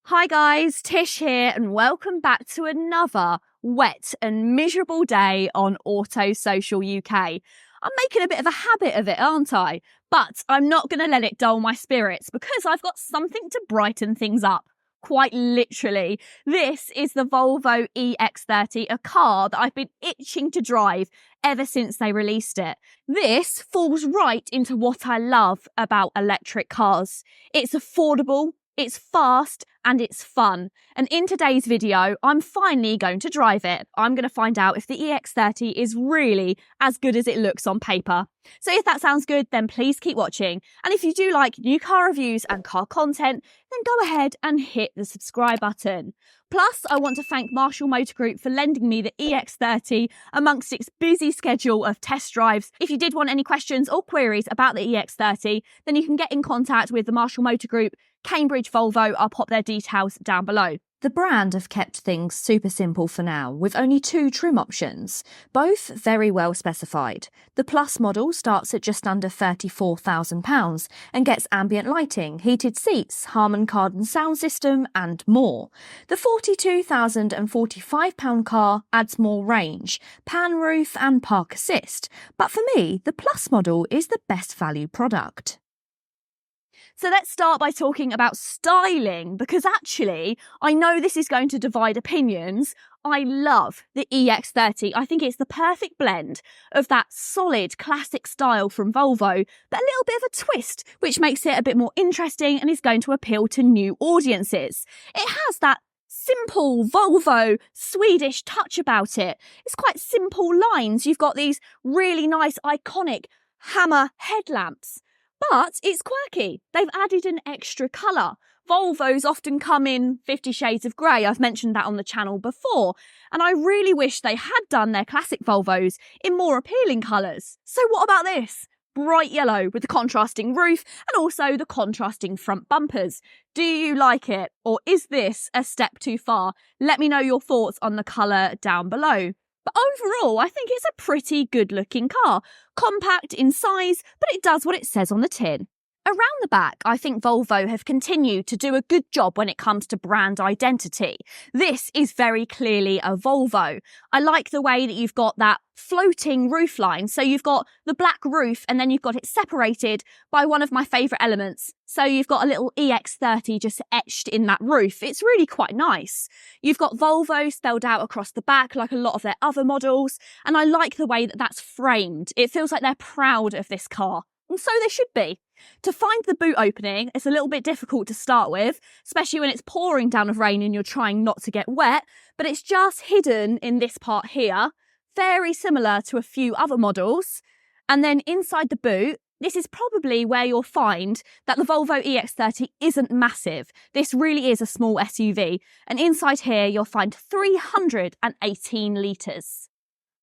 Hi guys, Tish here and welcome back to another wet and miserable day on Auto Social UK. I'm making a bit of a habit of it, aren't I? But I'm not going to let it dull my spirits because I've got something to brighten things up. Quite literally. This is the Volvo EX30, a car that I've been itching to drive ever since they released it. This falls right into what I love about electric cars. It's affordable, it's fast, and it's fun. And in today's video, I'm finally going to drive it. I'm going to find out if the EX30 is really as good as it looks on paper. So if that sounds good, then please keep watching. And if you do like new car reviews and car content, then go ahead and hit the subscribe button. Plus, I want to thank Marshall Motor Group for lending me the EX30 amongst its busy schedule of test drives. If you did want any questions or queries about the EX30, then you can get in contact with the Marshall Motor Group, Cambridge Volvo. I'll pop their details down below. The brand have kept things super simple for now, with only 2 trim options, both very well specified. The Plus model starts at just under £34,000 and gets ambient lighting, heated seats, Harman Kardon sound system and more. The £42,045 car adds more range, pan roof and park assist, but for me, the Plus model is the best value product. So let's start by talking about styling, because actually, I know this is going to divide opinions. I love the EX30. I think it's the perfect blend of that solid classic style from Volvo, but a little bit of a twist, which makes it a bit more interesting and is going to appeal to new audiences. It has that simple Volvo Swedish touch about it. It's quite simple lines. You've got these really nice iconic hammer headlamps. But it's quirky. They've added an extra colour. Volvos often come in 50 shades of grey. I've mentioned that on the channel before. And I really wish they had done their classic Volvos in more appealing colours. So what about this? Bright yellow with the contrasting roof and also the contrasting front bumpers. Do you like it? Or is this a step too far? Let me know your thoughts on the colour down below. But overall, I think it's a pretty good-looking car. Compact in size, but it does what it says on the tin. Around the back, I think Volvo have continued to do a good job when it comes to brand identity. This is very clearly a Volvo. I like the way that you've got that floating roofline. So you've got the black roof and then you've got it separated by one of my favourite elements. So you've got a little EX30 just etched in that roof. It's really quite nice. You've got Volvo spelled out across the back like a lot of their other models. And I like the way that that's framed. It feels like they're proud of this car. And so they should be. To find the boot opening, it's a little bit difficult to start with, especially when it's pouring down with rain and you're trying not to get wet, but it's just hidden in this part here, very similar to a few other models. And then inside the boot, this is probably where you'll find that the Volvo EX30 isn't massive. This really is a small SUV. And inside here, you'll find 318 litres.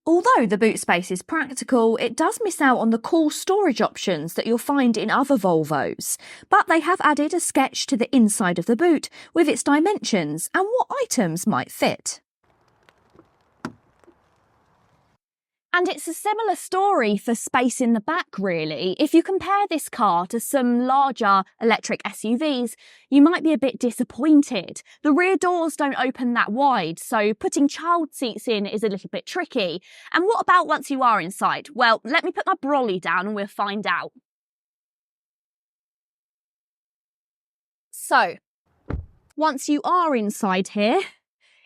Although the boot space is practical, it does miss out on the cool storage options that you'll find in other Volvos. But they have added a sketch to the inside of the boot with its dimensions and what items might fit. And it's a similar story for space in the back, really. If you compare this car to some larger electric SUVs, you might be a bit disappointed. The rear doors don't open that wide, so putting child seats in is a little bit tricky. And what about once you are inside? Well, let me put my brolly down and we'll find out. So, once you are inside here,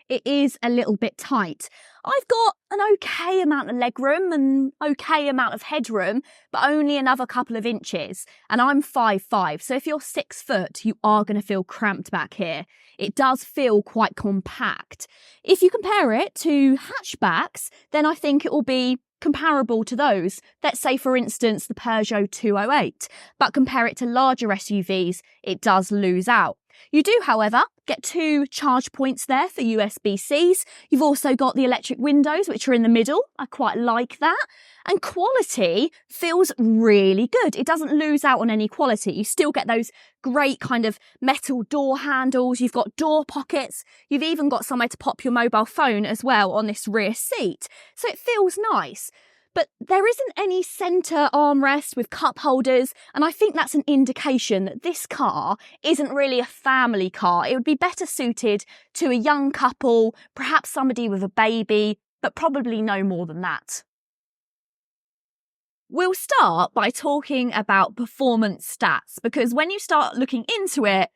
it is a little bit tight. I've got an okay amount of legroom and okay amount of headroom, but only another couple of inches. And I'm 5'5", so if you're 6 foot, you are going to feel cramped back here. It does feel quite compact. If you compare it to hatchbacks, then I think it will be comparable to those. Let's say, for instance, the Peugeot 208. But compare it to larger SUVs, it does lose out. You do, however, get 2 charge points there for USB-Cs. You've also got the electric windows, which are in the middle. I quite like that. And quality feels really good. It doesn't lose out on any quality. You still get those great kind of metal door handles. You've got door pockets. You've even got somewhere to pop your mobile phone as well on this rear seat. So it feels nice. But there isn't any centre armrest with cup holders, and I think that's an indication that this car isn't really a family car. It would be better suited to a young couple, perhaps somebody with a baby, but probably no more than that. We'll start by talking about performance stats, because when you start looking into it,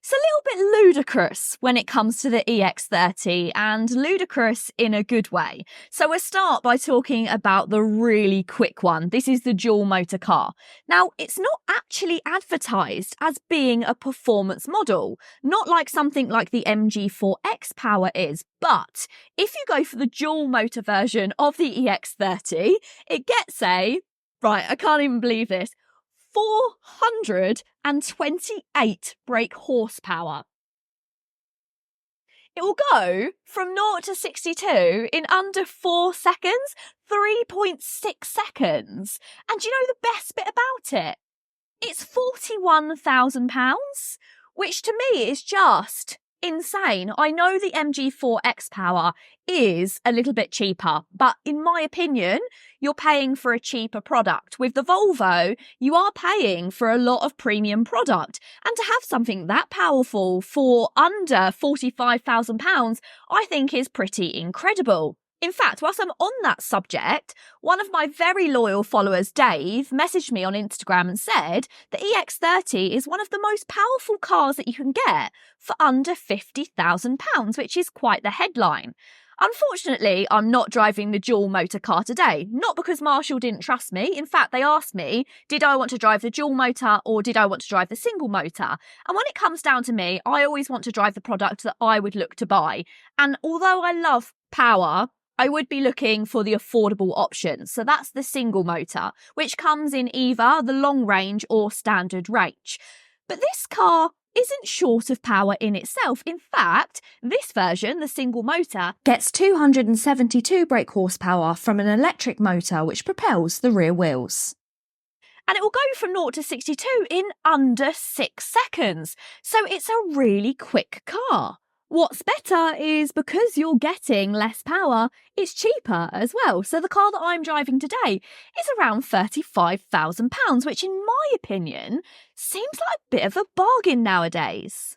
it's a little bit ludicrous when it comes to the EX30, and ludicrous in a good way. So we'll start by talking about the really quick one. This is the dual motor car. Now, it's not actually advertised as being a performance model, not like something like the MG4 X-Power is, but if you go for the dual motor version of the EX30, it gets right, I can't even believe this, 428 brake horsepower. It will go from 0 to 62 in under 4 seconds, 3.6 seconds. And do you know the best bit about it? It's £41,000, which to me is just insane. I know the MG4 X-Power is a little bit cheaper, but in my opinion, you're paying for a cheaper product. With the Volvo, you are paying for a lot of premium product. And to have something that powerful for under £45,000, I think is pretty incredible. In fact, whilst I'm on that subject, one of my very loyal followers, Dave, messaged me on Instagram and said the EX30 is one of the most powerful cars that you can get for under £50,000, which is quite the headline. Unfortunately, I'm not driving the dual motor car today, not because Marshall didn't trust me. In fact, they asked me, did I want to drive the dual motor or did I want to drive the single motor? And when it comes down to me, I always want to drive the product that I would look to buy. And although I love power, I would be looking for the affordable option. So that's the single motor, which comes in either the long range or standard range. But this car isn't short of power in itself. In fact, this version, the single motor, gets 272 brake horsepower from an electric motor which propels the rear wheels. And it will go from 0 to 62 in under 6 seconds. So it's a really quick car. What's better is because you're getting less power, it's cheaper as well. So the car that I'm driving today is around £35,000, which in my opinion seems like a bit of a bargain nowadays.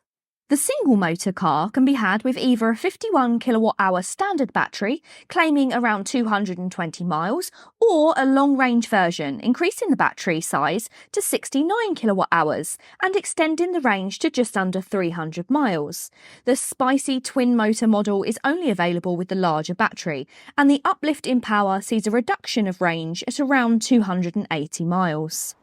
The single motor car can be had with either a 51 kilowatt-hour standard battery, claiming around 220 miles, or a long-range version, increasing the battery size to 69 kilowatt-hours and extending the range to just under 300 miles. The spicy twin-motor model is only available with the larger battery, and the uplift in power sees a reduction of range at around 280 miles.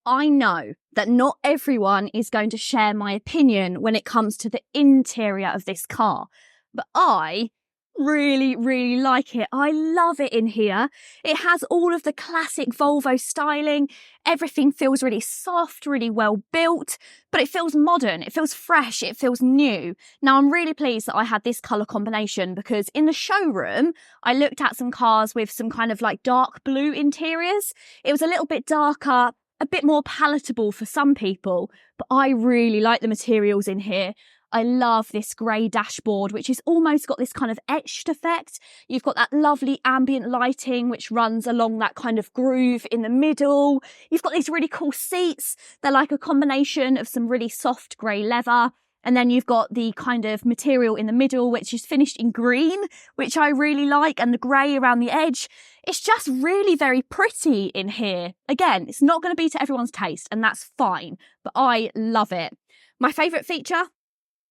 I know that not everyone is going to share my opinion when it comes to the interior of this car, but I really like it. I love it in here. It has all of the classic Volvo styling. Everything feels really soft, really well built, but it feels modern, it feels fresh, it feels new. Now, I'm really pleased that I had this colour combination because in the showroom, I looked at some cars with some kind of like dark blue interiors. It was a little bit darker, a bit more palatable for some people, but I really like the materials in here. I love this grey dashboard, which has almost got this kind of etched effect. You've got that lovely ambient lighting, which runs along that kind of groove in the middle. You've got these really cool seats. They're like a combination of some really soft grey leather. And then you've got the kind of material in the middle, which is finished in green, which I really like, and the grey around the edge. It's just really very pretty in here. Again, it's not going to be to everyone's taste, and that's fine, but I love it. My favourite feature?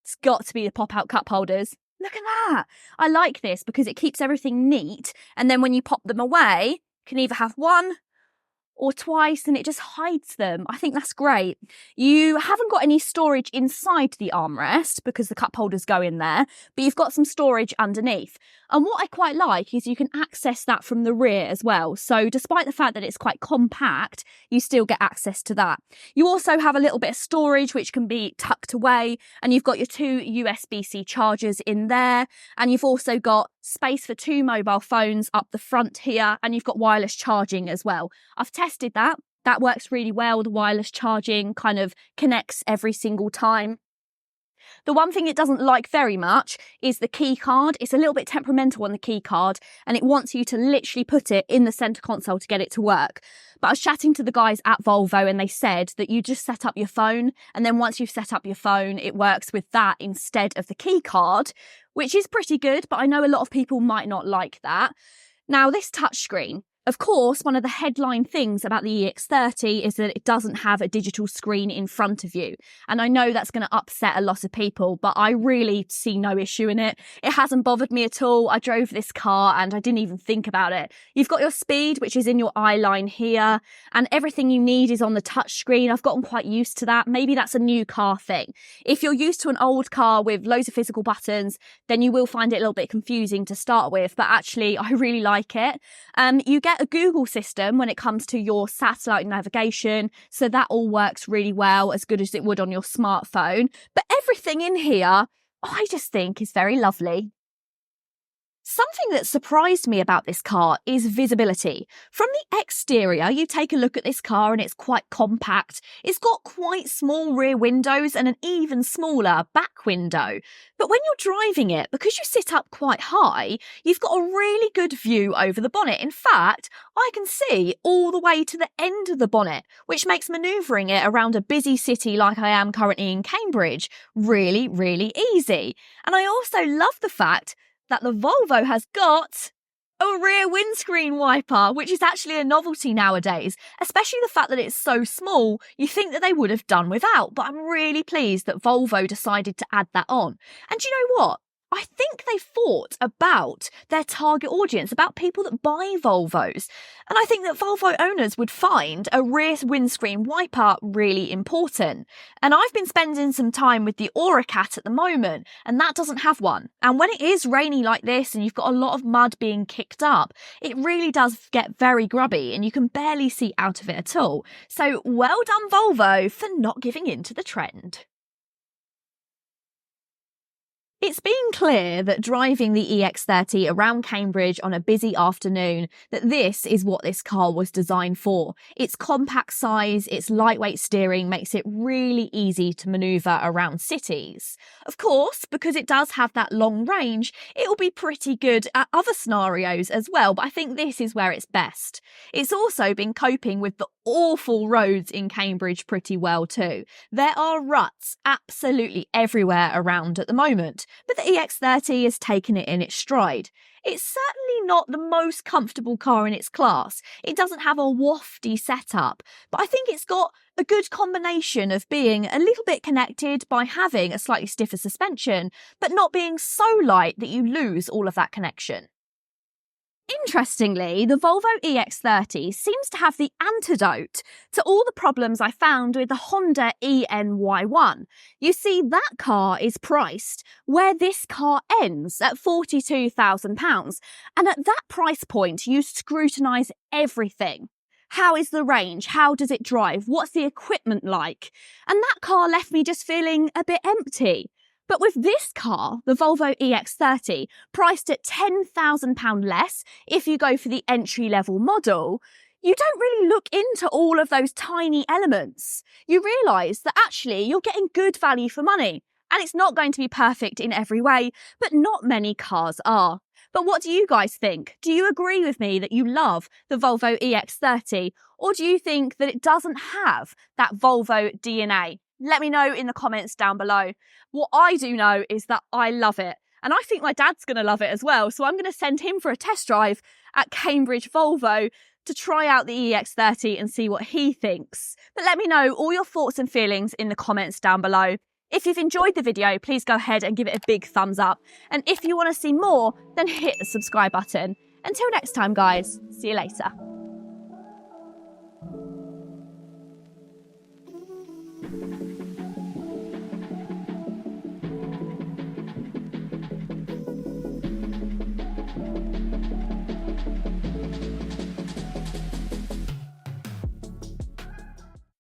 It's got to be the pop-out cup holders. Look at that. I like this because it keeps everything neat, and then when you pop them away, you can either have one or twice and it just hides them. I think that's great. You haven't got any storage inside the armrest because the cup holders go in there, but you've got some storage underneath. And what I quite like is you can access that from the rear as well. So despite the fact that it's quite compact, you still get access to that. You also have a little bit of storage which can be tucked away, and you've got your 2 USB-C chargers in there, and you've also got space for 2 mobile phones up the front here, and you've got wireless charging as well. I've tested that. That works really well. The wireless charging kind of connects every single time. The one thing it doesn't like very much is the key card. It's a little bit temperamental on the key card, and it wants you to literally put it in the centre console to get it to work. But I was chatting to the guys at Volvo and they said that you just set up your phone, and then once you've set up your phone, it works with that instead of the key card, which is pretty good, but I know a lot of people might not like that. Now, this touchscreen, of course, one of the headline things about the EX30 is that it doesn't have a digital screen in front of you. And I know that's going to upset a lot of people, but I really see no issue in it. It hasn't bothered me at all. I drove this car and I didn't even think about it. You've got your speed, which is in your eye line here, and everything you need is on the touchscreen. I've gotten quite used to that. Maybe that's a new car thing. If you're used to an old car with loads of physical buttons, then you will find it a little bit confusing to start with, but actually I really like it. You get a Google system when it comes to your satellite navigation, so that all works really well, as good as it would on your smartphone. But everything in here, I just think is very lovely. Something that surprised me about this car is visibility. From the exterior, you take a look at this car and it's quite compact. It's got quite small rear windows and an even smaller back window. But when you're driving it, because you sit up quite high, you've got a really good view over the bonnet. In fact, I can see all the way to the end of the bonnet, which makes manoeuvring it around a busy city like I am currently in Cambridge really, really easy. And I also love the fact that the Volvo has got a rear windscreen wiper, which is actually a novelty nowadays, especially the fact that it's so small. You think that they would have done without, but I'm really pleased that Volvo decided to add that on. And do you know what? I think they thought about their target audience, about people that buy Volvos. And I think that Volvo owners would find a rear windscreen wiper really important. And I've been spending some time with the Auracat at the moment, and that doesn't have one. And when it is rainy like this and you've got a lot of mud being kicked up, it really does get very grubby and you can barely see out of it at all. So well done, Volvo, for not giving in to the trend. It's been clear that driving the EX30 around Cambridge on a busy afternoon, that this is what this car was designed for. Its compact size, its lightweight steering makes it really easy to manoeuvre around cities. Of course, because it does have that long range, it will be pretty good at other scenarios as well, but I think this is where it's best. It's also been coping with the awful roads in Cambridge pretty well too. There are ruts absolutely everywhere around at the moment, but the EX30 has taken it in its stride. It's certainly not the most comfortable car in its class. It doesn't have a wafty setup, but I think it's got a good combination of being a little bit connected by having a slightly stiffer suspension, but not being so light that you lose all of that connection. Interestingly, the Volvo EX30 seems to have the antidote to all the problems I found with the Honda ENY1. You see, that car is priced where this car ends, at £42,000. And at that price point, you scrutinise everything. How is the range? How does it drive? What's the equipment like? And that car left me just feeling a bit empty. But with this car, the Volvo EX30, priced at £10,000 less if you go for the entry-level model, you don't really look into all of those tiny elements. You realise that actually you're getting good value for money. And it's not going to be perfect in every way, but not many cars are. But what do you guys think? Do you agree with me that you love the Volvo EX30? Or do you think that it doesn't have that Volvo DNA? Let me know in the comments down below. What I do know is that I love it. And I think my dad's going to love it as well. So I'm going to send him for a test drive at Cambridge Volvo to try out the EX30 and see what he thinks. But let me know all your thoughts and feelings in the comments down below. If you've enjoyed the video, please go ahead and give it a big thumbs up. And if you want to see more, then hit the subscribe button. Until next time, guys, see you later.